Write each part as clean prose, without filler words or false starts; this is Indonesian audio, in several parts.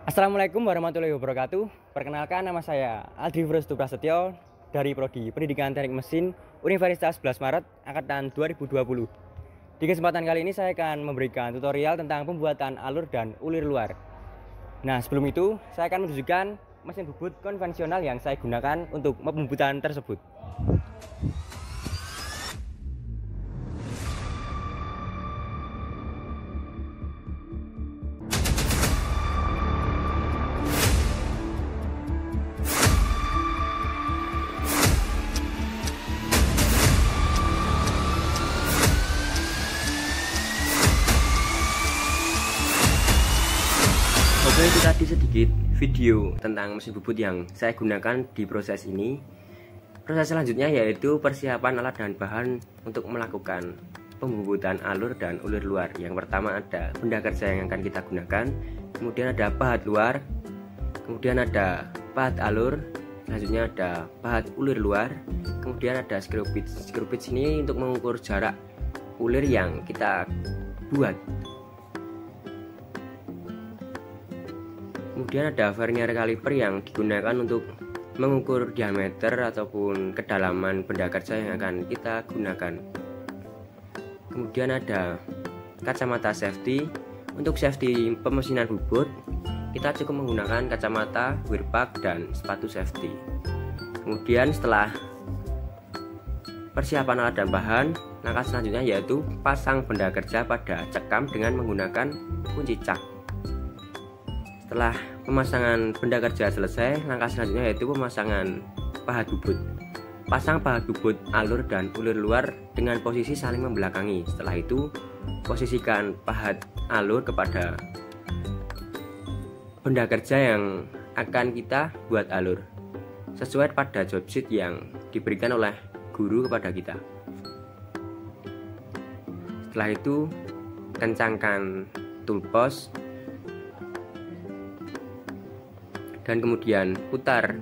Assalamualaikum warahmatullahi wabarakatuh. Perkenalkan, nama saya Aldri Frustu Prasetyo dari Prodi Pendidikan Teknik Mesin Universitas 11 Maret Angkatan 2020. Di kesempatan kali ini saya akan memberikan tutorial tentang pembuatan alur dan ulir luar. Nah, sebelum itu saya akan menunjukkan mesin bubut konvensional yang saya gunakan untuk pembubutan tersebut. Oke, itu tadi sedikit video tentang mesin bubut yang saya gunakan di proses ini. Proses selanjutnya yaitu persiapan alat dan bahan untuk melakukan pembubutan alur dan ulir luar. Yang pertama ada benda kerja yang akan kita gunakan, kemudian ada pahat luar, kemudian ada pahat alur, selanjutnya ada pahat ulir luar, kemudian ada screw pitch. Screw pitch ini untuk mengukur jarak ulir yang kita buat. Kemudian ada vernier caliper yang digunakan untuk mengukur diameter ataupun kedalaman benda kerja yang akan kita gunakan. Kemudian ada kacamata safety. Untuk safety pemesinan bubut, kita cukup menggunakan kacamata, wirpak, dan sepatu safety. Kemudian setelah persiapan alat dan bahan, langkah selanjutnya yaitu pasang benda kerja pada cekam dengan menggunakan kunci cak. Setelah pemasangan benda kerja selesai, langkah selanjutnya yaitu pemasangan pahat bubut. Pasang pahat bubut alur dan ulir luar dengan posisi saling membelakangi. Setelah itu, posisikan pahat alur kepada benda kerja yang akan kita buat alur, sesuai pada job sheet yang diberikan oleh guru kepada kita. Setelah itu, kencangkan tool post dan kemudian putar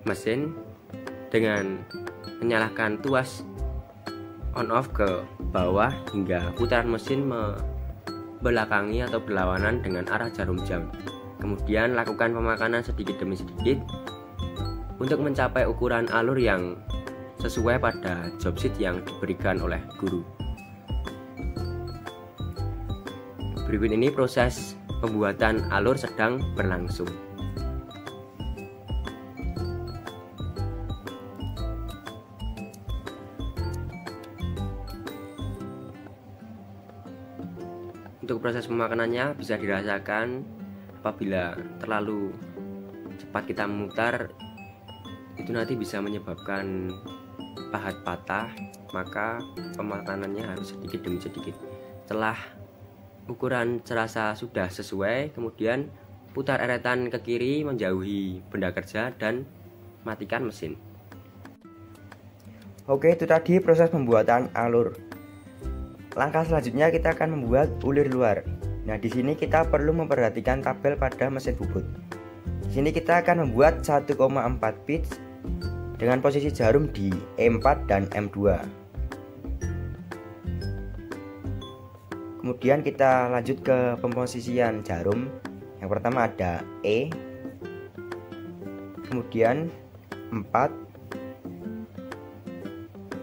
mesin dengan menyalakan tuas on off ke bawah hingga putaran mesin membelakangi atau berlawanan dengan arah jarum jam. Kemudian lakukan pemakanan sedikit demi sedikit untuk mencapai ukuran alur yang sesuai pada job sheet yang diberikan oleh guru. Berikut ini proses pembuatan alur sedang berlangsung. Untuk proses pemakanannya bisa dirasakan apabila terlalu cepat kita memutar, itu nanti bisa menyebabkan pahat patah, maka pemakanannya harus sedikit demi sedikit. Setelah ukuran terasa sudah sesuai, kemudian putar eretan ke kiri menjauhi benda kerja dan matikan mesin. Oke, itu tadi proses pembuatan alur. Langkah selanjutnya kita akan membuat ulir luar. Nah, di sini kita perlu memperhatikan tabel pada mesin bubut. Di sini kita akan membuat 1,4 pitch dengan posisi jarum di E4 dan M2. Kemudian kita lanjut ke pemposisian jarum. Yang pertama ada E, kemudian 4,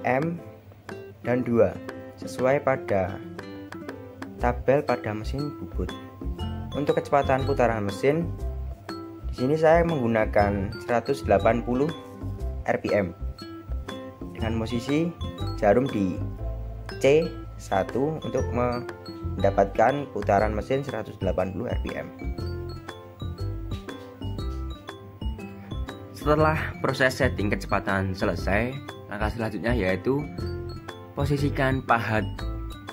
M, dan 2 sesuai pada tabel pada mesin bubut. Untuk kecepatan putaran mesin, di sini saya menggunakan 180 rpm dengan posisi jarum di C1 untuk mendapatkan putaran mesin 180 rpm. Setelah proses setting kecepatan selesai, langkah selanjutnya yaitu posisikan pahat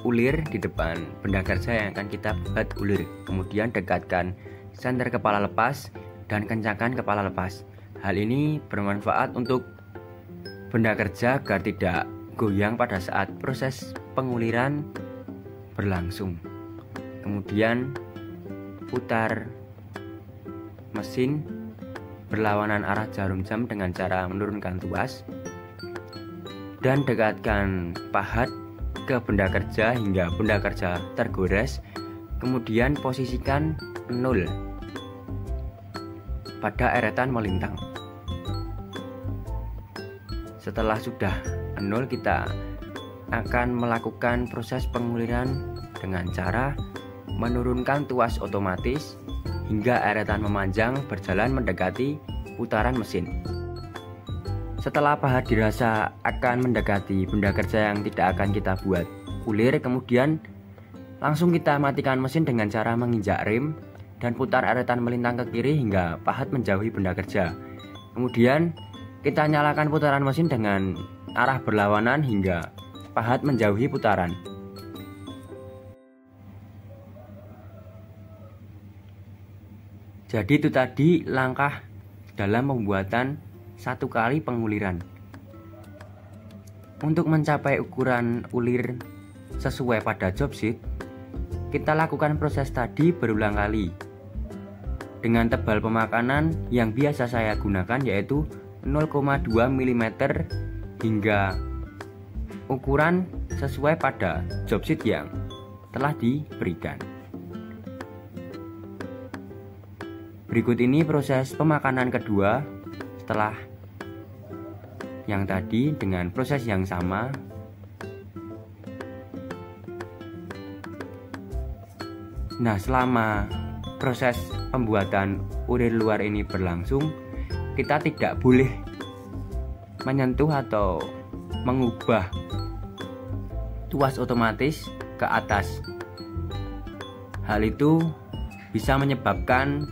ulir di depan benda kerja yang akan kita buat ulir. Kemudian dekatkan senter kepala lepas dan kencangkan kepala lepas. Hal ini bermanfaat untuk benda kerja agar tidak goyang pada saat proses penguliran berlangsung. Kemudian putar mesin berlawanan arah jarum jam dengan cara menurunkan tuas dan dekatkan pahat ke benda kerja hingga benda kerja tergores Kemudian posisikan 0 pada eretan melintang. Setelah sudah 0, kita akan melakukan proses penguliran dengan cara menurunkan tuas otomatis hingga eretan memanjang berjalan mendekati putaran mesin. Setelah pahat dirasa akan mendekati benda kerja yang tidak akan kita buat ulir, kemudian langsung kita matikan mesin dengan cara menginjak rem dan putar eretan melintang ke kiri hingga pahat menjauhi benda kerja. Kemudian kita nyalakan putaran mesin dengan arah berlawanan hingga pahat menjauhi putaran. Jadi itu tadi langkah dalam pembuatan satu kali penguliran. Untuk mencapai ukuran ulir sesuai pada job sheet, kita lakukan proses tadi berulang kali dengan tebal pemakanan yang biasa saya gunakan yaitu 0,2 mm hingga ukuran sesuai pada job sheet yang telah diberikan. Berikut ini proses pemakanan kedua setelah yang tadi dengan proses yang sama. Nah, selama proses pembuatan ulir luar ini berlangsung, kita tidak boleh menyentuh atau mengubah tuas otomatis ke atas. Hal itu bisa menyebabkan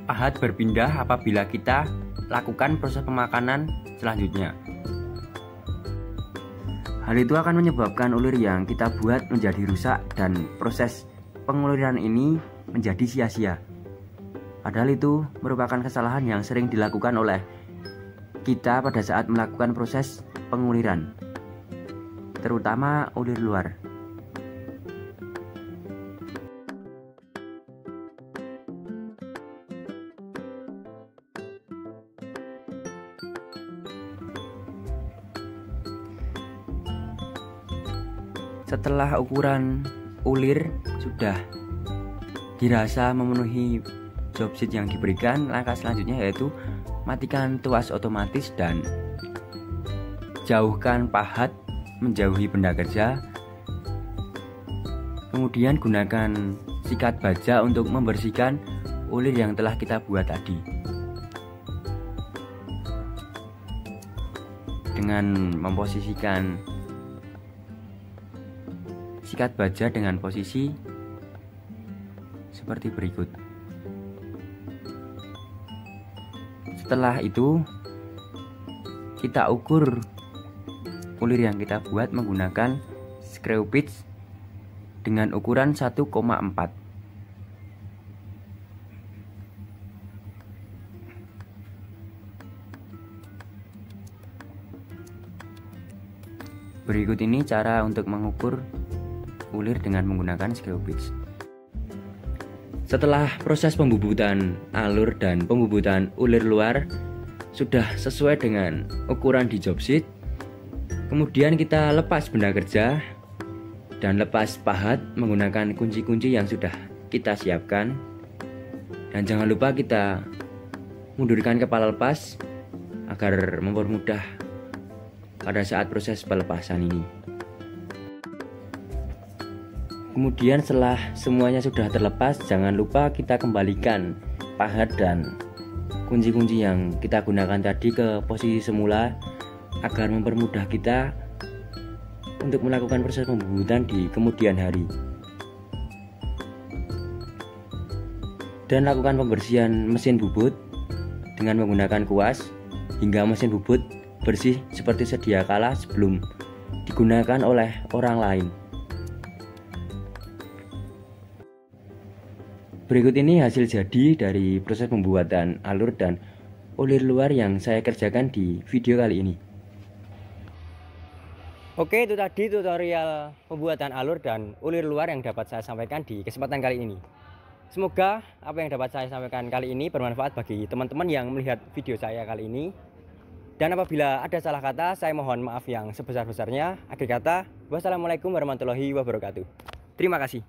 pahat berpindah apabila kita lakukan proses pemakanan selanjutnya. Hal itu akan menyebabkan ulir yang kita buat menjadi rusak dan proses penguliran ini menjadi sia-sia. Padahal itu merupakan kesalahan yang sering dilakukan oleh kita pada saat melakukan proses penguliran, terutama ulir luar. Setelah ukuran ulir sudah dirasa memenuhi job sheet yang diberikan, langkah selanjutnya yaitu matikan tuas otomatis dan jauhkan pahat menjauhi benda kerja. Kemudian gunakan sikat baja untuk membersihkan ulir yang telah kita buat tadi. Dengan memposisikan sikat baja dengan posisi seperti berikut. Setelah itu kita ukur ulir yang kita buat menggunakan screw pitch dengan ukuran 1,4. Berikut ini cara untuk mengukur ulir dengan menggunakan screw pitch. Setelah proses pembubutan alur dan pembubutan ulir luar sudah sesuai dengan ukuran di job sheet, kemudian kita lepas benda kerja dan lepas pahat menggunakan kunci-kunci yang sudah kita siapkan. Dan jangan lupa kita mundurkan kepala lepas agar mempermudah pada saat proses pelepasan ini. Kemudian setelah semuanya sudah terlepas, jangan lupa kita kembalikan pahat dan kunci-kunci yang kita gunakan tadi ke posisi semula agar mempermudah kita untuk melakukan proses pembubutan di kemudian hari. Dan lakukan pembersihan mesin bubut dengan menggunakan kuas hingga mesin bubut bersih seperti sedia kala sebelum digunakan oleh orang lain. Berikut ini hasil jadi dari proses pembuatan alur dan ulir luar yang saya kerjakan di video kali ini. Oke, itu tadi tutorial pembuatan alur dan ulir luar yang dapat saya sampaikan di kesempatan kali ini. Semoga apa yang dapat saya sampaikan kali ini bermanfaat bagi teman-teman yang melihat video saya kali ini. Dan apabila ada salah kata, saya mohon maaf yang sebesar-besarnya. Akhir kata, wassalamualaikum warahmatullahi wabarakatuh. Terima kasih.